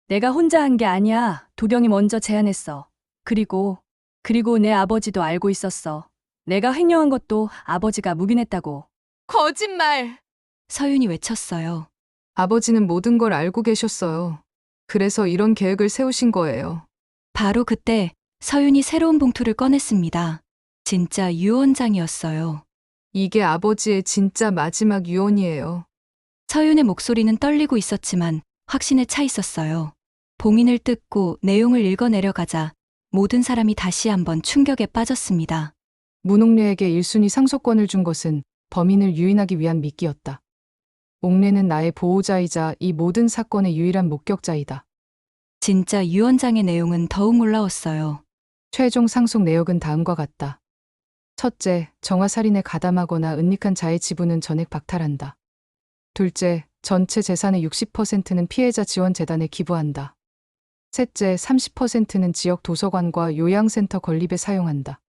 K: 내가 혼자 한 게 아니야. 도경이 먼저 제안했어. 그리고 내 아버지도 알고 있었어. 내가 횡령한 것도 아버지가 묵인했다고.
L: 거짓말!
A: 서윤이 외쳤어요.
C: 아버지는 모든 걸 알고 계셨어요. 그래서 이런 계획을 세우신 거예요.
A: 바로 그때 서윤이 새로운 봉투를 꺼냈습니다. 진짜 유언장이었어요.
C: 이게 아버지의 진짜 마지막 유언이에요.
A: 서윤의 목소리는 떨리고 있었지만 확신에 차 있었어요. 봉인을 뜯고 내용을 읽어내려가자 모든 사람이 다시 한번 충격에 빠졌습니다.
C: 문옥래에게 1순위 상속권을 준 것은 범인을 유인하기 위한 미끼였다. 옥래는 나의 보호자이자 이 모든 사건의 유일한 목격자이다.
A: 진짜 유언장의 내용은 더욱 놀라웠어요.
C: 최종 상속 내역은 다음과 같다. 첫째, 정화살인에 가담하거나 은닉한 자의 지분은 전액 박탈한다. 둘째, 전체 재산의 60%는 피해자 지원재단에 기부한다. 셋째, 30%는 지역 도서관과 요양센터 건립에 사용한다.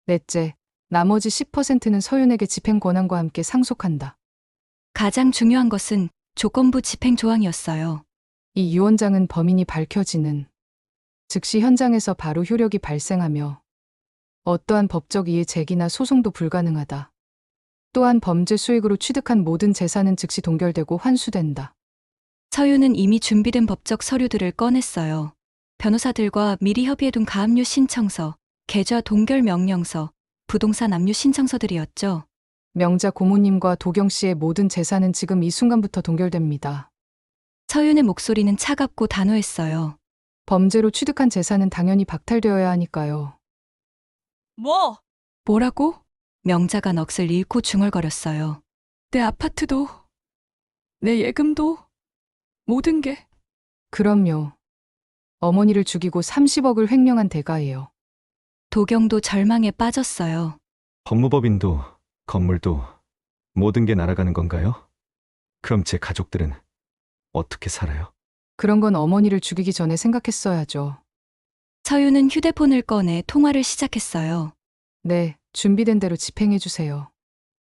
C: 넷째, 나머지 10%는 서윤에게 집행 권한과 함께 상속한다.
A: 가장 중요한 것은 조건부 집행 조항이었어요.
C: 이 유언장은 범인이 밝혀지는 즉시 현장에서 바로 효력이 발생하며 어떠한 법적 이의 제기나 소송도 불가능하다. 또한 범죄 수익으로 취득한 모든 재산은 즉시 동결되고 환수된다.
A: 서윤은 이미 준비된 법적 서류들을 꺼냈어요. 변호사들과 미리 협의해둔 가압류 신청서, 계좌 동결 명령서, 부동산 압류 신청서들이었죠.
C: 명자 고모님과 도경 씨의 모든 재산은 지금 이 순간부터 동결됩니다.
A: 서윤의 목소리는 차갑고 단호했어요.
C: 범죄로 취득한 재산은 당연히 박탈되어야 하니까요.
E: 뭐?
K: 뭐라고?
A: 명자가 넋을 잃고 중얼거렸어요.
K: 내 아파트도, 내 예금도, 모든 게.
C: 그럼요. 어머니를 죽이고 30억을 횡령한 대가예요.
A: 도경도 절망에 빠졌어요.
D: 법무법인도 건물도 모든 게 날아가는 건가요? 그럼 제 가족들은 어떻게 살아요?
C: 그런 건 어머니를 죽이기 전에 생각했어야죠.
A: 서윤은 휴대폰을 꺼내 통화를 시작했어요.
C: 네, 준비된 대로 집행해주세요.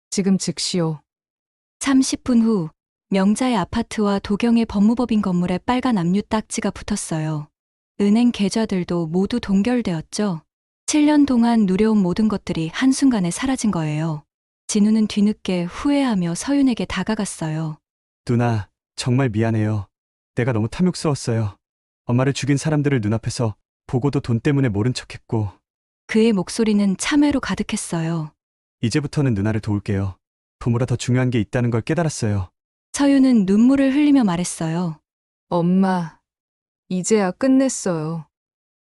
C: 지금 즉시요.
A: 30분 후 명자의 아파트와 도경의 법무법인 건물에 빨간 압류 딱지가 붙었어요. 은행 계좌들도 모두 동결되었죠. 7년 동안 누려온 모든 것들이 한순간에 사라진 거예요. 진우는 뒤늦게 후회하며 서윤에게 다가갔어요.
F: 누나, 정말 미안해요. 내가 너무 탐욕스러웠어요. 엄마를 죽인 사람들을 눈앞에서 보고도 돈 때문에 모른 척했고.
A: 그의 목소리는 참회로 가득했어요.
F: 이제부터는 누나를 도울게요. 부모라 더 중요한 게 있다는 걸 깨달았어요.
A: 서윤은 눈물을 흘리며 말했어요.
C: 엄마, 이제야 끝냈어요.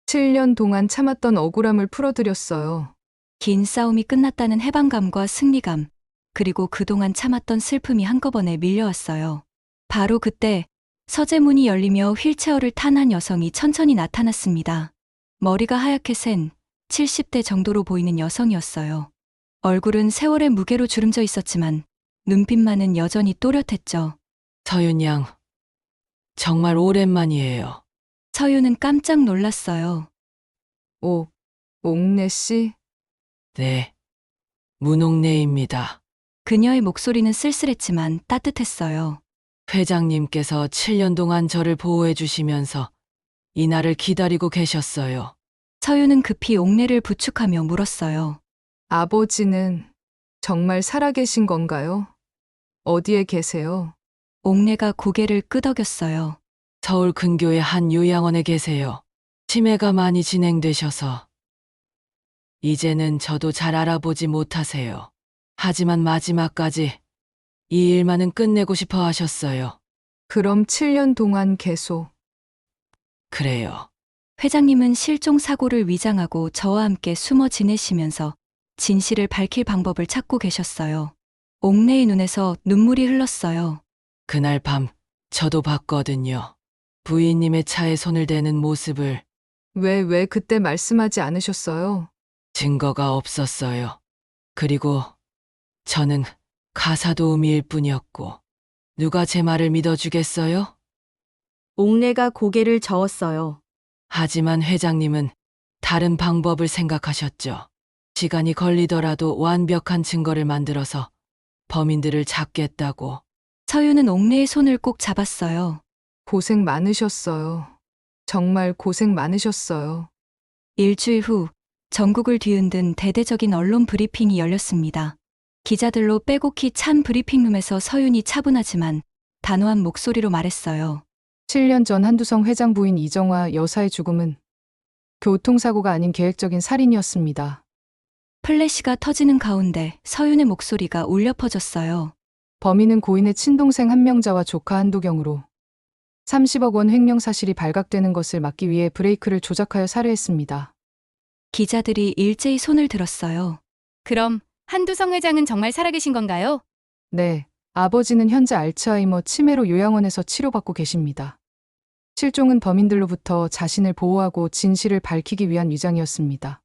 C: 7년 동안 참았던 억울함을 풀어드렸어요.
A: 긴 싸움이 끝났다는 해방감과 승리감, 그리고 그동안 참았던 슬픔이 한꺼번에 밀려왔어요. 바로 그때 서재문이 열리며 휠체어를 탄 한 여성이 천천히 나타났습니다. 머리가 하얗게 센 70대 정도로 보이는 여성이었어요. 얼굴은 세월의 무게로 주름져 있었지만 눈빛만은 여전히 또렷했죠.
M: 서윤 양,
K: 정말 오랜만이에요.
A: 서유는 깜짝 놀랐어요.
C: 옥내 씨?
K: 네. 문옥래입니다.
A: 그녀의 목소리는 쓸쓸했지만 따뜻했어요.
K: 회장님께서 7년 동안 저를 보호해 주시면서 이날을 기다리고 계셨어요.
A: 서유는 급히 옥내를 부축하며 물었어요.
C: 아버지는 정말 살아계신 건가요? 어디에 계세요?
A: 옥내가 고개를 끄덕였어요.
K: 서울 근교의 한 요양원에 계세요. 치매가 많이 진행되셔서 이제는 저도 잘 알아보지 못하세요. 하지만 마지막까지 이 일만은 끝내고 싶어 하셨어요.
C: 그럼 7년 동안 계속.
K: 그래요.
A: 회장님은 실종 사고를 위장하고 저와 함께 숨어 지내시면서 진실을 밝힐 방법을 찾고 계셨어요. 옥내의 눈에서 눈물이 흘렀어요.
K: 그날 밤 저도 봤거든요. 부인님의 차에 손을 대는 모습을.
C: 왜 그때 말씀하지 않으셨어요?
K: 증거가 없었어요. 그리고 저는 가사도우미일 뿐이었고 누가 제 말을 믿어주겠어요?
E: 옥내가 고개를 저었어요.
K: 하지만 회장님은 다른 방법을 생각하셨죠. 시간이 걸리더라도 완벽한 증거를 만들어서 범인들을 잡겠다고.
A: 서유는 옥내의 손을 꼭 잡았어요.
C: 고생 많으셨어요. 정말 고생 많으셨어요.
A: 일주일 후 전국을 뒤흔든 대대적인 언론 브리핑이 열렸습니다. 기자들로 빼곡히 찬 브리핑룸에서 서윤이 차분하지만 단호한 목소리로 말했어요.
C: 7년 전 한두성 회장 부인 이정화 여사의 죽음은 교통사고가 아닌 계획적인 살인이었습니다.
A: 플래시가 터지는 가운데 서윤의 목소리가 울려 퍼졌어요.
C: 범인은 고인의 친동생 한명자와 조카 한도경으로 30억 원 횡령 사실이 발각되는 것을 막기 위해 브레이크를 조작하여 살해했습니다.
A: 기자들이 일제히 손을 들었어요.
L: 그럼 한두성 회장은 정말 살아계신 건가요?
C: 네, 아버지는 현재 알츠하이머 치매로 요양원에서 치료받고 계십니다. 실종은 범인들로부터 자신을 보호하고 진실을 밝히기 위한 위장이었습니다.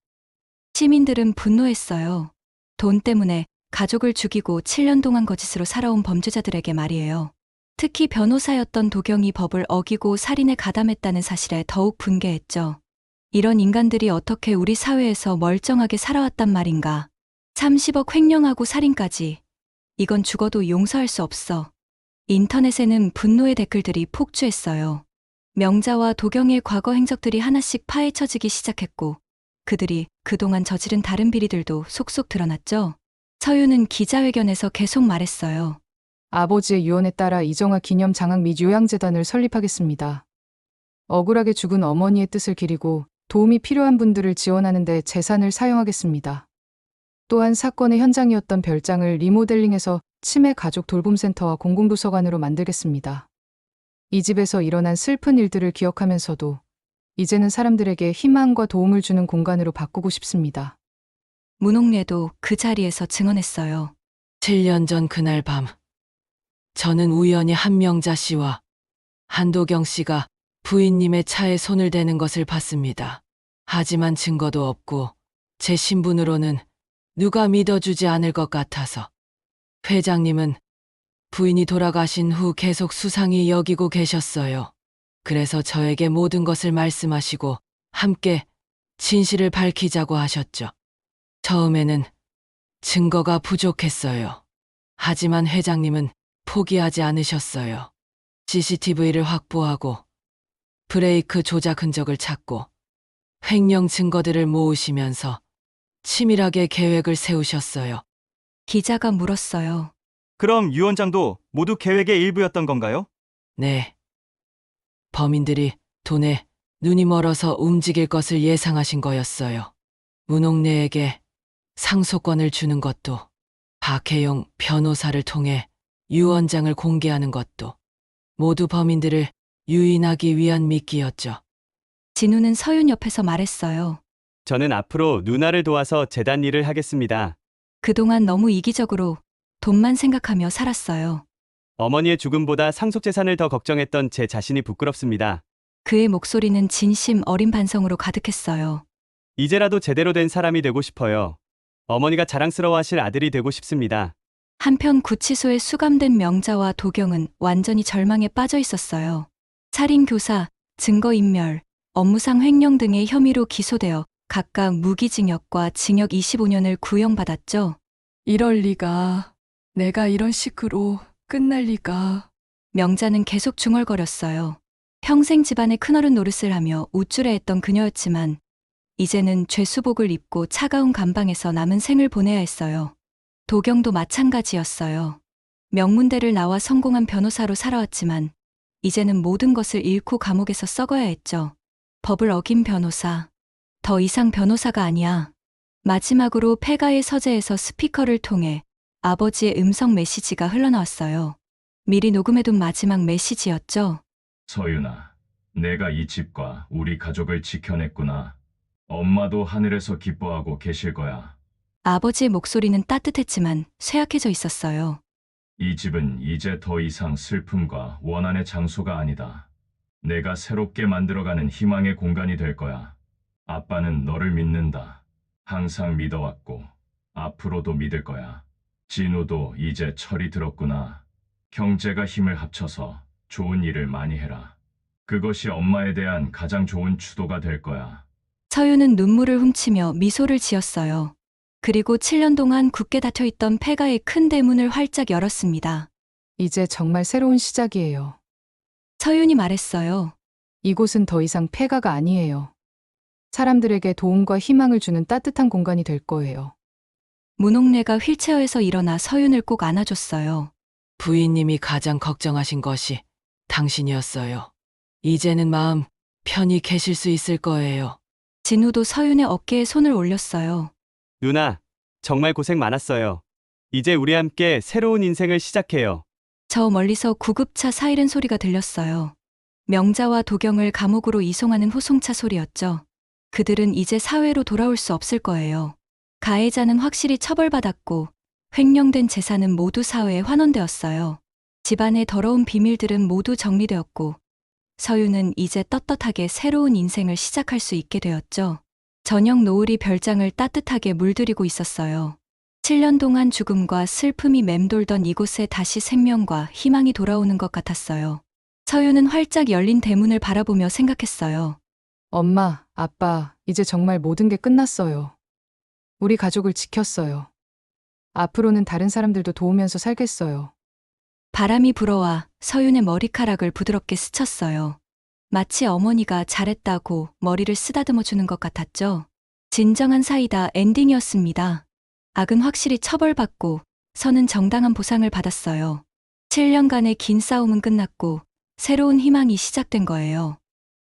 A: 시민들은 분노했어요. 돈 때문에 가족을 죽이고 7년 동안 거짓으로 살아온 범죄자들에게 말이에요. 특히 변호사였던 도경이 법을 어기고 살인에 가담했다는 사실에 더욱 분개했죠. 이런 인간들이 어떻게 우리 사회에서 멀쩡하게 살아왔단 말인가. 30억 횡령하고 살인까지. 이건 죽어도 용서할 수 없어. 인터넷에는 분노의 댓글들이 폭주했어요. 명자와 도경의 과거 행적들이 하나씩 파헤쳐지기 시작했고 그들이 그동안 저지른 다른 비리들도 속속 드러났죠. 서유는 기자회견에서 계속 말했어요.
C: 아버지의 유언에 따라 이정화 기념 장학 및 요양재단을 설립하겠습니다. 억울하게 죽은 어머니의 뜻을 기리고 도움이 필요한 분들을 지원하는 데 재산을 사용하겠습니다. 또한 사건의 현장이었던 별장을 리모델링해서 치매 가족 돌봄센터와 공공도서관으로 만들겠습니다. 이 집에서 일어난 슬픈 일들을 기억하면서도 이제는 사람들에게 희망과 도움을 주는 공간으로 바꾸고 싶습니다.
A: 문옥래도 그 자리에서 증언했어요.
K: 7년 전 그날 밤 저는 우연히 한명자 씨와 한도경 씨가 부인님의 차에 손을 대는 것을 봤습니다. 하지만 증거도 없고 제 신분으로는 누가 믿어주지 않을 것 같아서 회장님은 부인이 돌아가신 후 계속 수상히 여기고 계셨어요. 그래서 저에게 모든 것을 말씀하시고 함께 진실을 밝히자고 하셨죠. 처음에는 증거가 부족했어요. 하지만 회장님은 포기하지 않으셨어요. CCTV를 확보하고 브레이크 조작 흔적을 찾고 횡령 증거들을 모으시면서 치밀하게 계획을 세우셨어요.
A: 기자가 물었어요.
G: 그럼 유 원장도 모두 계획의 일부였던 건가요?
K: 네. 범인들이 돈에 눈이 멀어서 움직일 것을 예상하신 거였어요. 문옥래에게 상속권을 주는 것도, 박혜영 변호사를 통해 유 원장을 공개하는 것도 모두 범인들을 유인하기 위한 미끼였죠.
A: 진우는 서윤 옆에서 말했어요.
F: 저는 앞으로 누나를 도와서 재단 일을 하겠습니다.
A: 그동안 너무 이기적으로 돈만 생각하며 살았어요.
F: 어머니의 죽음보다 상속 재산을 더 걱정했던 제 자신이 부끄럽습니다.
A: 그의 목소리는 진심 어린 반성으로 가득했어요.
F: 이제라도 제대로 된 사람이 되고 싶어요. 어머니가 자랑스러워하실 아들이 되고 싶습니다.
A: 한편 구치소에 수감된 명자와 도경은 완전히 절망에 빠져 있었어요. 살인교사, 증거인멸, 업무상 횡령 등의 혐의로 기소되어 각각 무기징역과 징역 25년을 구형받았죠.
K: 이럴 리가. 내가 이런 식으로 끝날 리가.
A: 명자는 계속 중얼거렸어요. 평생 집안의 큰어른 노릇을 하며 우쭐해했던 그녀였지만 이제는 죄수복을 입고 차가운 감방에서 남은 생을 보내야 했어요. 도경도 마찬가지였어요. 명문대를 나와 성공한 변호사로 살아왔지만 이제는 모든 것을 잃고 감옥에서 썩어야 했죠. 법을 어긴 변호사. 더 이상 변호사가 아니야. 마지막으로 폐가의 서재에서 스피커를 통해 아버지의 음성 메시지가 흘러나왔어요. 미리 녹음해둔 마지막 메시지였죠.
B: 서윤아, 내가 이 집과 우리 가족을 지켜냈구나. 엄마도 하늘에서 기뻐하고 계실 거야.
A: 아버지의 목소리는 따뜻했지만 쇠약해져 있었어요.
B: 이 집은 이제 더 이상 슬픔과 원한의 장소가 아니다. 내가 새롭게 만들어가는 희망의 공간이 될 거야. 아빠는 너를 믿는다. 항상 믿어왔고 앞으로도 믿을 거야. 진우도 이제 철이 들었구나. 형제가 힘을 합쳐서 좋은 일을 많이 해라. 그것이 엄마에 대한 가장 좋은 추도가 될 거야.
A: 서유는 눈물을 훔치며 미소를 지었어요. 그리고 7년 동안 굳게 닫혀있던 폐가의 큰 대문을 활짝 열었습니다.
C: 이제 정말 새로운 시작이에요.
A: 서윤이 말했어요.
C: 이곳은 더 이상 폐가가 아니에요. 사람들에게 도움과 희망을 주는 따뜻한 공간이 될 거예요.
A: 문옥래가 휠체어에서 일어나 서윤을 꼭 안아줬어요.
M: 부인님이 가장 걱정하신 것이 당신이었어요. 이제는 마음 편히 계실 수 있을 거예요.
A: 진우도 서윤의 어깨에 손을 올렸어요.
F: 누나, 정말 고생 많았어요. 이제 우리 함께 새로운 인생을 시작해요.
A: 저 멀리서 구급차 사이렌 소리가 들렸어요. 명자와 도경을 감옥으로 이송하는 호송차 소리였죠. 그들은 이제 사회로 돌아올 수 없을 거예요. 가해자는 확실히 처벌받았고 횡령된 재산은 모두 사회에 환원되었어요. 집안의 더러운 비밀들은 모두 정리되었고 서윤은 이제 떳떳하게 새로운 인생을 시작할 수 있게 되었죠. 저녁 노을이 별장을 따뜻하게 물들이고 있었어요. 7년 동안 죽음과 슬픔이 맴돌던 이곳에 다시 생명과 희망이 돌아오는 것 같았어요. 서윤은 활짝 열린 대문을 바라보며 생각했어요.
C: 엄마, 아빠, 이제 정말 모든 게 끝났어요. 우리 가족을 지켰어요. 앞으로는 다른 사람들도 도우면서 살겠어요.
A: 바람이 불어와 서윤의 머리카락을 부드럽게 스쳤어요. 마치 어머니가 잘했다고 머리를 쓰다듬어 주는 것 같았죠. 진정한 사이다 엔딩이었습니다. 악은 확실히 처벌받고 선은 정당한 보상을 받았어요. 7년간의 긴 싸움은 끝났고 새로운 희망이 시작된 거예요.